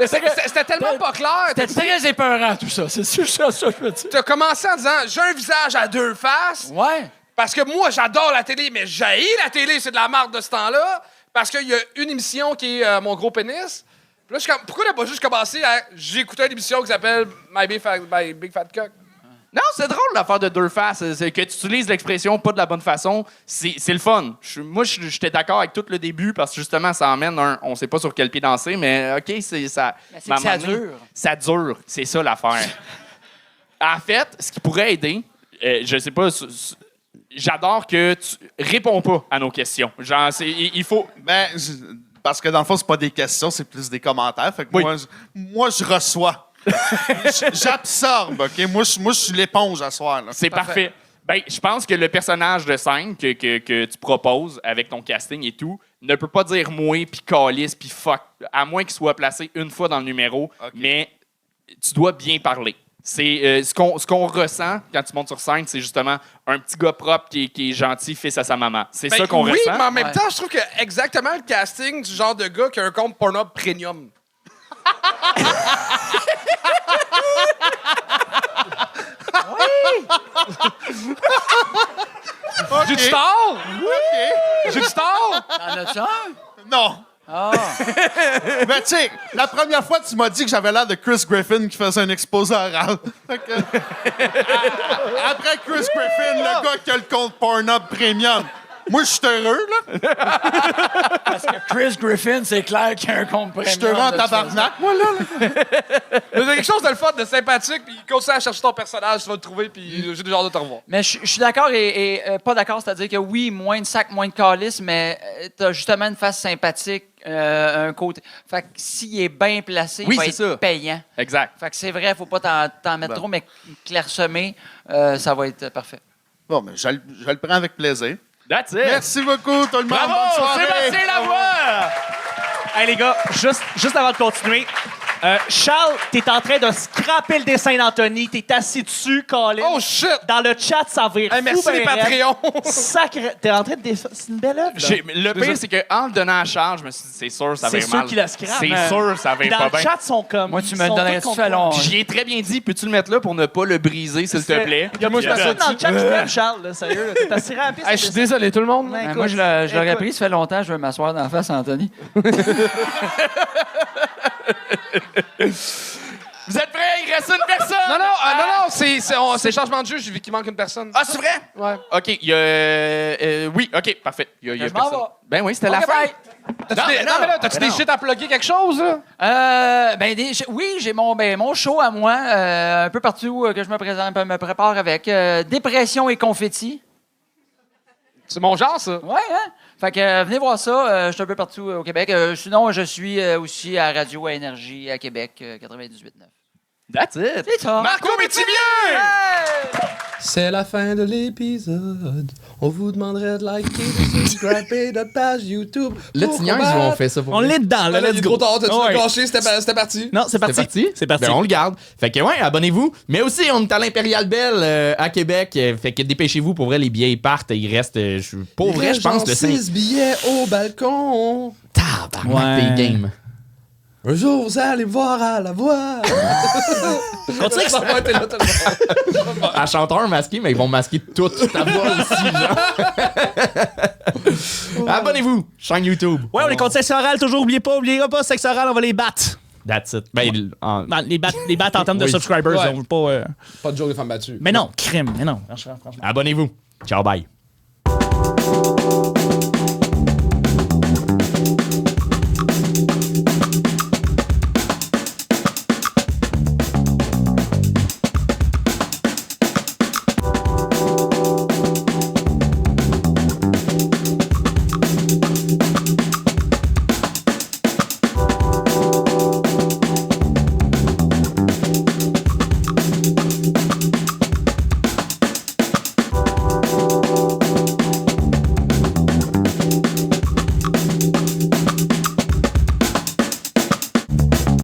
C'était tellement pas clair. C'était très épeurant, tout ça. C'est sûr ça, je veux dire. T'as commencé en disant « J'ai un visage à 2 faces. » Ouais. Parce que moi, j'adore la télé, mais j'haïs la télé, c'est de la marde de ce temps-là. Parce qu'il y a une émission qui est Mon gros pénis. Puis là, je suis comme, pourquoi t'as pas juste commencé à... J'ai écouté une émission qui s'appelle My Big Fat Cock. Non, c'est drôle l'affaire de 2 faces. C'est que tu utilises l'expression pas de la bonne façon. C'est le fun. Moi, j'étais d'accord avec tout le début parce que justement, ça emmène on sait pas sur quel pied danser, mais OK, c'est ça. Mais c'est que ça dure. Ça dure. C'est ça l'affaire. En fait, ce qui pourrait aider, je sais pas, j'adore que tu réponds pas à nos questions. Genre, il faut. Ben, parce que dans le fond, c'est pas des questions, c'est plus des commentaires. Fait que Oui. moi, je reçois. J'absorbe, OK? Moi, je suis l'éponge à soir. Là. C'est parfait. Ben, je pense que le personnage de scène que tu proposes avec ton casting et tout ne peut pas dire moi, puis calice, puis fuck, à moins qu'il soit placé une fois dans le numéro, mais tu dois bien parler. C'est ce qu'on ressent quand tu montes sur scène, c'est justement un petit gars propre qui est gentil, fils à sa maman. C'est ça qu'on ressent. Oui, mais en même temps, je trouve que exactement le casting du genre de gars qui a un compte Pornhub Premium. J'ai du tort? J'ai du tort? T'en as-tu un? Non. Ah. Mais tu sais, la première fois, tu m'as dit que j'avais l'air de Chris Griffin qui faisait un exposé oral. Fait que- Après Chris Griffin, le gars qui a le compte Pornhub Premium. Moi, je suis heureux, là. Parce que Chris Griffin, c'est clair qu'il y a un compte Je suis heureux en tabarnak, moi, là. Il y a quelque chose de le fun, de sympathique, puis continue à chercher ton personnage, tu vas le trouver, puis j'ai déjà hâte de te revoir. Mais je suis d'accord et pas d'accord, c'est-à-dire que oui, moins de sac, moins de calice, mais t'as justement une face sympathique, un côté. Fait que s'il est bien placé, Oui, il va c'est être ça. payant. Exact. Fait que c'est vrai, faut pas t'en mettre trop, mais clairsemé, ça va être parfait. Bon, mais je le prends avec plaisir. That's it. Merci beaucoup, tout le monde. Bravo, Bonne soirée. Sébastien Lavoie! Hey les gars, juste avant de continuer, Charles, t'es en train de scraper le dessin d'Anthony, t'es assis dessus, Colin. Oh shit! Dans le chat, ça vire Hey, fou, merci les ben raide. Patreons! Sacré... T'es en train de... C'est une belle œuvre, là. Le pire, c'est qu'en le donnant à Charles, je me suis dit, c'est sûr, ça va C'est mal. sûr qu'il a scrap. C'est sûr, ça va Dans pas le bien. chat, ils sont comme... Moi, tu ils me sont donnerais tous tout à contre long. J'y ai très bien dit, peux-tu le mettre là pour ne pas le briser, s'il te plaît? Il y a Moi, plus je personne dans le chat qui t'aime, Charles, là, sérieux. Là. T'es assez rapide. Hey, je suis désolé, tout le monde. Ben, écoute, Moi, je l'aurais écoute. pris, ça fait longtemps, je veux m'asseoir dans la face, Anthony. Vous êtes prêts? Il reste une personne! Non, c'est changement de jeu, j'ai vu qu'il manque une personne. Ah, c'est vrai? Ouais. OK, il y a... oui, OK, parfait. Il y a Je m'en personne. vais. Ben oui, c'était la OK, fin. bye. Non, mais là, t'as-tu des shit à plugger quelque chose, là? Oui, j'ai mon show à moi, un peu partout que je me prépare avec. Dépression et confetti. C'est mon genre, ça. Ouais, hein? Fait que venez voir ça. Je suis un peu partout au Québec. Sinon, je suis aussi à Radio à Énergie à Québec, 98.9. That's it. C'est ça. Marco Métivier! C'est la fin de l'épisode. On vous demanderait de liker, de subscriber notre page YouTube. Le Tignaise, ils ont fait ça pour On nous. l'est dedans, là, Là, let's il est go. trop tard, t'as-tu Ouais. gâché? C'était parti. Non, c'est parti. C'est parti? C'est parti. Ben, on le garde. Fait que, ouais, abonnez-vous. Mais aussi, on est à l'Impérial Belle à Québec. Fait que dépêchez-vous. Pour vrai, les billets ils partent. Il reste, pour vrai, je pense, le 5. 6 billets au balcon. Tabarnak, Ouais. des games. Un jour, vous allez me voir à la voix. Continue. Ça va être là, tellement. À chanteur masqué, mais ils vont masquer toute ta voix aussi, genre. Abonnez-vous. Chaîne YouTube. Ouais, on est contre sexe oral, toujours. Oubliez pas, sexe oral, on va les battre. That's it. Ben, Ben, les battre en termes de Oui. subscribers, Ouais. on veut pas... Pas de jour des femmes battues. Mais non, crime, mais non. Franchement. abonnez-vous. Ciao, bye.